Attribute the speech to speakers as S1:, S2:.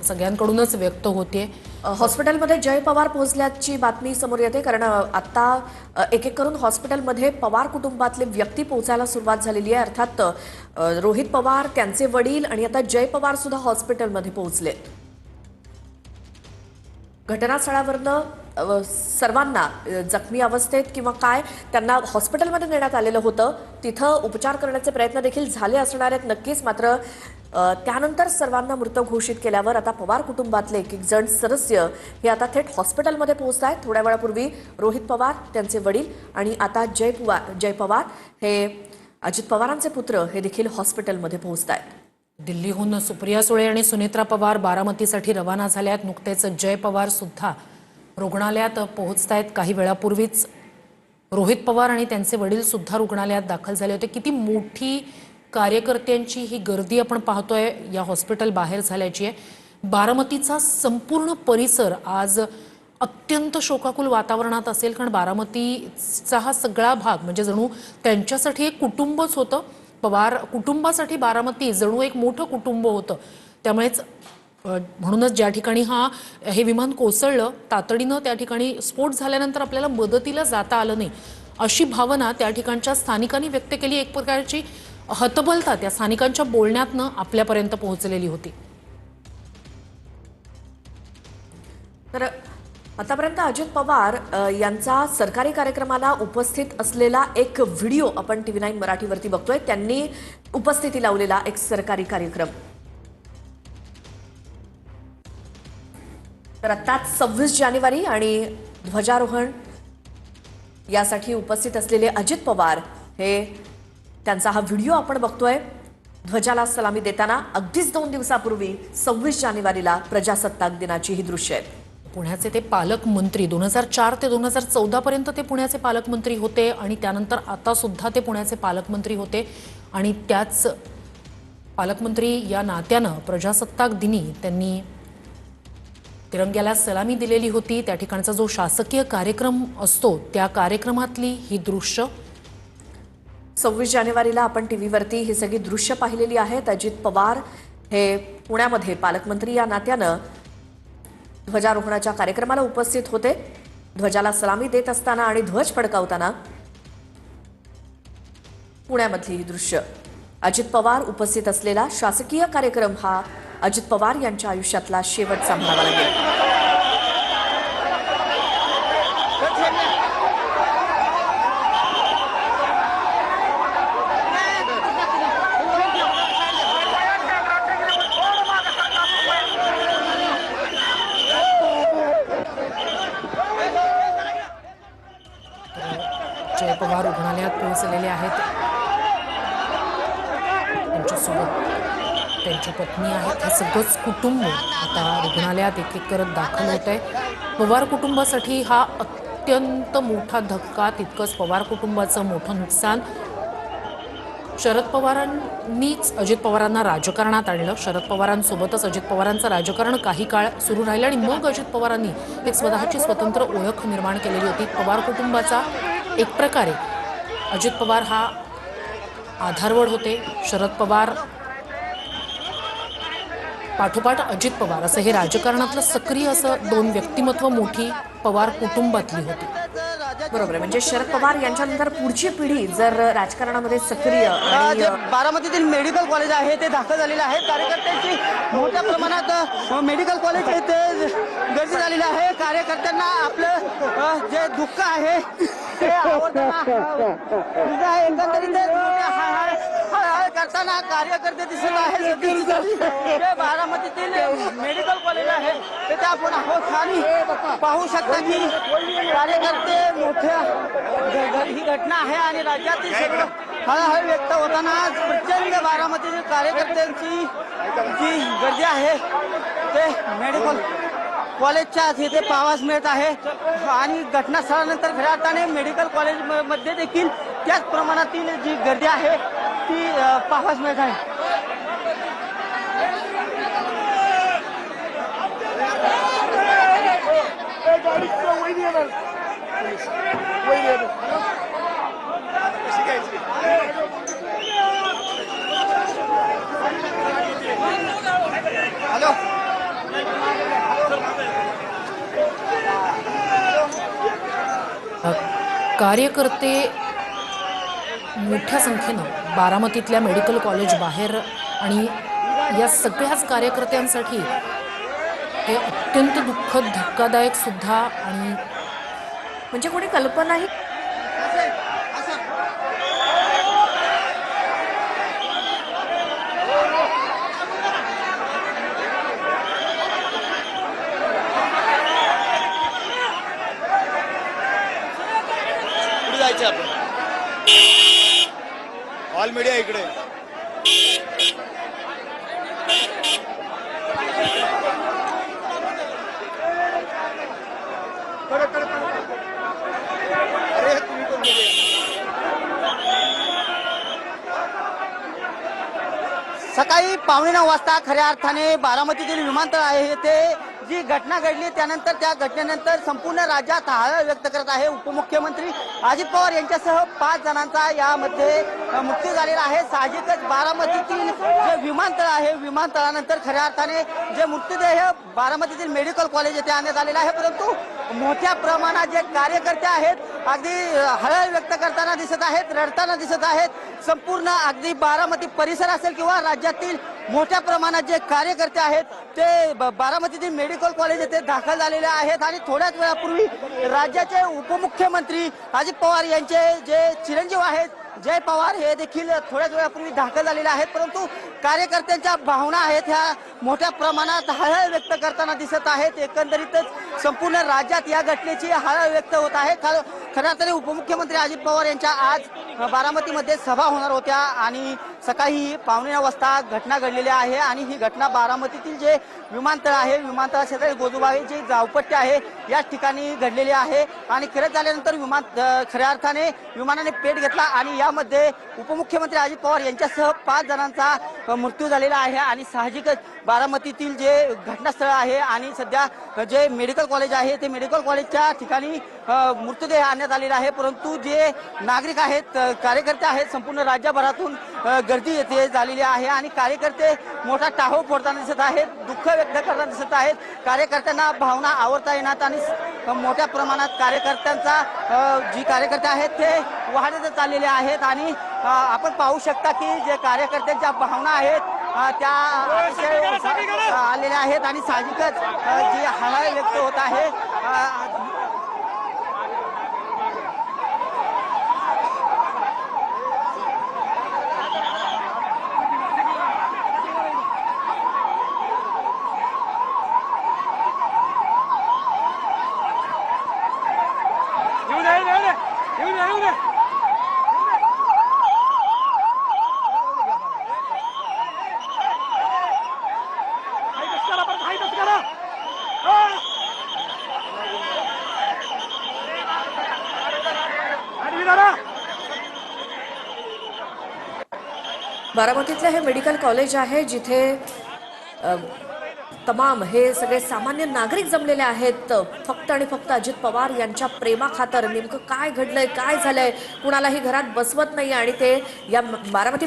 S1: सगळ्यांकडूनच व्यक्त होते।
S2: हॉस्पिटलमध्ये जय पवार पोहोचल्याची बातमी समोर येते, कारण आता एक एक करून हॉस्पिटलमध्ये पवार कुटुंबातले व्यक्ती पोहोचायला सुरुवात झालेली आहे। अर्थात रोहित पवार, त्यांचे वडील आणि आता जय पवार सुद्धा हॉस्पिटलमध्ये पोहोचले। घटनास्थळावरनं सर्वांना जखमी अवस्थेत किंवा काय त्यांना हॉस्पिटलमध्ये नेण्यात आलेलं होतं। तिथं उपचार करण्याचे प्रयत्न देखील झाले असणार आहेत नक्कीच, मात्र त्यानंतर सर्वांना मृत घोषित केल्यावर आता पवार कुटुंबातले एक एक जण सदस्य हे आता थेट हॉस्पिटलमध्ये पोहोचत आहेत। थोड्या वेळापूर्वी रोहित पवार, त्यांचे वडील आणि आता जय पवार हे अजित पवारांचे पुत्र हे देखील हॉस्पिटलमध्ये पोहोचत आहेत।
S1: दिल्लीहून सुप्रिया सुळे आणि सुनेत्रा पवार बारामतीसाठी रवाना झाल्या आहेत। नुकतेच जय पवार सुद्धा रुग्णालयात पोहोचत आहेत। काही वेळापूर्वीच रोहित पवार आणि त्यांचे वडील सुद्धा रुग्णालयात दाखल झाले होते। किती मोठी कार्यकर्त्यांची ही गर्दी आपण पाहतोय या हॉस्पिटल बाहेर झाल्याची आहे। बारामतीचा संपूर्ण परिसर आज अत्यंत शोकाकुल वातावरणात असेल, कारण बारामतीचा हा सगळा भाग म्हणजे जणू त्यांच्यासाठी एक कुटुंबच होतं। पवार कुटुंबासाठी बारामती जणू एक मोठं कुटुंब होतं। त्यामुळेच म्हणूनच ज्या ठिकाणी हे विमान कोसळलं, तातडीनं त्या ठिकाणी स्फोट झाल्यानंतर आपल्याला मदतीला जाता आलं नाही, अशी भावना त्या ठिकाणच्या स्थानिकांनी व्यक्त केली। एक प्रकारची हतबलता त्या स्थानिकांच्या बोलण्यातनं आपल्यापर्यंत पोहोचलेली होती।
S2: तर आतापर्यंत अजित पवार यांचा सरकारी कार्यक्रमाला उपस्थित असलेला एक व्हिडिओ आपण TV9 मराठीवरती बघतोय। त्यांनी उपस्थिती लावलेला एक सरकारी कार्यक्रम। तर आत्ताच 26 जानेवारी आणि ध्वजारोहण यासाठी उपस्थित असलेले अजित पवार हे त्यांचा हा व्हिडिओ आपण बघतोय। ध्वजाला सलामी देताना अगदीच 2 दिवसापूर्वी 26 जानेवारीला प्रजासत्ताक दिनाची ही दृश्य आहेत।
S1: पुण्याचे ते पालकमंत्री 2004 ते 2014 पर्यंत ते पुण्याचे पालकमंत्री होते आणि त्यानंतर आता सुद्धा ते पुण्याचे पालकमंत्री होते आणि त्याच पालकमंत्री या नात्यानं प्रजासत्ताक दिनी त्यांनी तिरंग्याला सलामी दिलेली होती। त्या ठिकाणचा जो शासकीय कार्यक्रम असतो त्या कार्यक्रमातली ही दृश्य
S2: 26 जानेवारीला आपण टीव्हीवरती ही सगळी दृश्य पाहिलेली आहेत। अजित पवार हे पुण्यामध्ये पालकमंत्री या नात्यानं ध्वजारोहणाच्या कार्यक्रमाला उपस्थित होते। ध्वजाला सलामी देत असताना आणि ध्वज फडकावताना पुण्यामधली ही दृश्य। अजित पवार उपस्थित असलेला शासकीय कार्यक्रम हा अजित पवार यांच्या आयुष्यातला शेवटचा म्हणावा लागेल।
S1: जय पवार रुग्णालयात पोहोचलेले आहेत। त्यांच्यासोबत त्यांची पत्नी आहेत। हे सगळंच कुटुंब आता रुग्णालयात एक एक करत दाखल होत आहे। पवार कुटुंबासाठी हा अत्यंत मोठा धक्का, तितकंच पवार कुटुंबाचं मोठं नुकसान। शरद पवारांनीच अजित पवारांना राजकारणात आणलं। शरद पवारांसोबतच अजित पवारांचं राजकारण काही काळ सुरू राहिलं आणि मग अजित पवारांनी एक स्वतःची स्वतंत्र ओळख निर्माण केलेली होती। पवार कुटुंबाचा एक प्रकारे अजित पवार हा आधारवड होते। शरद पवार पाठोपाठ अजित पवार असं हे राजकारणातलं सक्रिय असं 2 व्यक्तिमत्व मोठी पवार कुटुंबातली होती।
S2: बरोबर आहे, म्हणजे शरद पवार यांच्यानंतर पुढची पिढी जर राजकारणामध्ये सक्रिय आणि
S3: बारामतीतील मेडिकल कॉलेज आहे ते दाखल झालेले आहे। कार्यकर्त्यांची मोठ्या प्रमाणात मेडिकल कॉलेज येथे गर्दी झालेली आहे। कार्यकर्त्यांना आपलं जे दुःख आहे ते एकंदरीत करताना कार्यकर्ते दिसत आहेत। जे बारामतीतील मेडिकल कॉलेज आहे तिथे आपण आहोत आणि पाहू शकता की कार्यकर्ते मोठ्या ही घटना आहे आणि राज्यातील सर्व हळहळ व्यक्त होताना आज प्रचंड बारामतीतील कार्यकर्त्यांची जी गर्दी आहे ते मेडिकल कॉलेजच्या तिथे पाहावयास मिळत आहे आणि घटनास्थळानंतर खऱ्या अर्थाने मेडिकल कॉलेजमध्ये देखील त्याच प्रमाणातील जी गर्दी आहे ती पाहावयास मिळत आहे। हॅलो
S1: कार्यकर्ते मोठ्या संख्येनं बारामतीतल्या मेडिकल कॉलेज बाहेर आणि या सगळ्याच कार्यकर्त्यांसाठी हे अत्यंत दुःखद धक्कादायक सुद्धा आणि
S2: म्हणजे कोणी कल्पनाही
S4: पुढे जायचं आपण ऑल मीडिया इकडे अरे तुम्ही कोण मध्ये?
S3: सकाळी 9:15 वाजता खऱ्या अर्थाने बारामतीतील विमानतळ आहे ते जी घटना घडली त्यानंतर त्या घटनेनंतर संपूर्ण राज्यात हळहळ व्यक्त करत आहे उपमुख्यमंत्री अजित पवार यांच्यासह 5 जणांचा यामध्ये मृत्यू झालेला आहे। साहजिकच बारामतीतील जे विमानतळ आहे विमानतळानंतर खऱ्या अर्थाने जे मृतदेह बारामतीतील मेडिकल कॉलेज येथे आणण्यात आलेला आहे, परंतु मोठ्या प्रमाणात जे कार्यकर्ते आहेत अगदी हळहळ व्यक्त करताना दिसत आहेत, रडताना दिसत आहेत। संपूर्ण अगदी बारामती परिसर असेल किंवा राज्यातील मोठ्या प्रमाणात जे कार्यकर्ते आहेत ते बारामतीतील मेडिकल कॉलेज येथे दाखल झालेले आहेत आणि थोड्याच वेळापूर्वी राज्याचे उपमुख्यमंत्री अजित पवार यांचे जे चिरंजीव आहेत जय पवार हे देखील थोड्याच वेळापूर्वी दाखल झालेले आहेत, परंतु कार्यकर्त्यांच्या भावना आहेत ह्या मोठ्या प्रमाणात हळहळ व्यक्त करताना दिसत आहेत। एकंदरीतच संपूर्ण राज्यात या घटनेची हळहळ व्यक्त होत आहे। खऱ्या अर्थाने उपमुख्यमंत्री अजित पवार यांच्या आज बारामतीमध्ये सभा होणार होत्या आणि सकाळी 9:15 वाजता घटना घडलेली आहे आणि ही घटना बारामतीतील जे विमानतळ आहे विमानतळ शेजारी गोजूबाई जी गावपट्टी आहे या ठिकाणी घडलेली आहे आणि खरंच झाल्यानंतर खऱ्या अर्थाने विमानाने पेट घेतला आणि यामध्ये उपमुख्यमंत्री अजित पवार यांच्यासह 5 जणांचा मृत्यू झालेला आहे आणि साहजिकच बारामतीतील जे घटनास्थळ आहे आणि सध्या जे मेडिकल कॉलेज आहे ते मेडिकल कॉलेजच्या ठिकाणी मृतदेह आणण्यात आलेला आहे, परंतु जे नागरिक आहेत कार्यकर्ते आहेत संपूर्ण राज्यभरातून गर्दी येथे झालेली आहे आणि कार्यकर्ते मोठा टाहो फोडताना दिसत आहेत, दुःख व्यक्त करताना दिसत आहेत। कार्यकर्त्यांना भावना आवरता येणार आणि मोठ्या प्रमाणात कार्यकर्त्यांचा जी कार्यकर्ते आहेत ते वाढत चाललेले आहेत आणि आपण पाहू शकता की जे कार्यकर्त्यांच्या भावना आहेत त्या आलेल्या आहेत आणि साहजिकच जी हळहळ व्यक्त होत आहे।
S2: बारामतीतलं हे मेडिकल कॉलेज आहे जिथे तमाम हे सगळे सामान्य नागरिक जमलेले आहेत फक्त आणि फक्त अजित पवार यांच्या प्रेमाखातर। नेमकं काय घडलंय काय झालंय कुणालाही घरात बसवत नाही आणि ते या बारामती